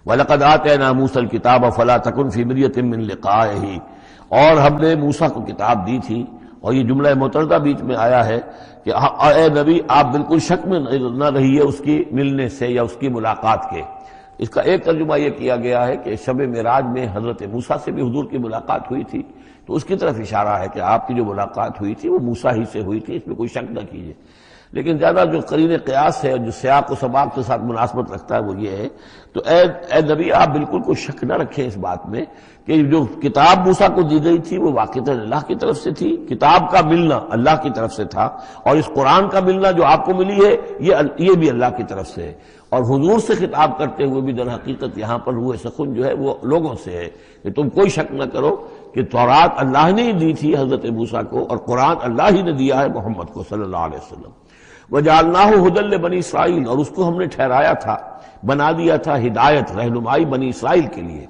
وَلَقَدْ آتَيْنَا مُوسَى الْكِتَابَ فَلَا تَكُنْ فِي مِرْيَةٍ مِّن لِقَائِهِ، اور ہم نے موسیٰ کو کتاب دی تھی، اور یہ جملہ متردہ بیچ میں آیا ہے کہ اے نبی آپ بالکل شک میں نہ رہیے اس کی ملنے سے یا اس کی ملاقات کے۔ اس کا ایک ترجمہ یہ کیا گیا ہے کہ شب معراج میں حضرت موسیٰ سے بھی حضور کی ملاقات ہوئی تھی، تو اس کی طرف اشارہ ہے کہ آپ کی جو ملاقات ہوئی تھی وہ موسیٰ ہی سے ہوئی تھی، اس میں کوئی شک نہ کیجیے۔ لیکن زیادہ جو قرین قیاس ہے، جو سیاق و سباق کے ساتھ مناسبت رکھتا ہے، وہ یہ ہے تو اے نبی آپ بالکل کوئی شک نہ رکھیں اس بات میں کہ جو کتاب موسیٰ کو دی گئی تھی وہ واقعتاً اللہ کی طرف سے تھی، کتاب کا ملنا اللہ کی طرف سے تھا، اور اس قرآن کا ملنا جو آپ کو ملی ہے یہ بھی اللہ کی طرف سے ہے۔ اور حضور سے خطاب کرتے ہوئے بھی در حقیقت یہاں پر روح سخن جو ہے وہ لوگوں سے ہے کہ تم کوئی شک نہ کرو کہ تورات اللہ نے ہی دی تھی حضرت موسیٰ کو، اور قرآن اللہ ہی نے دیا ہے محمد کو صلی اللہ علیہ وسلم۔ وَجَعَلْنَاهُ هُدًى لِّبَنِي اسرائیل، اور اس کو ہم نے ٹھہرایا تھا، بنا دیا تھا ہدایت، رہنمائی بنی اسرائیل کے لیے۔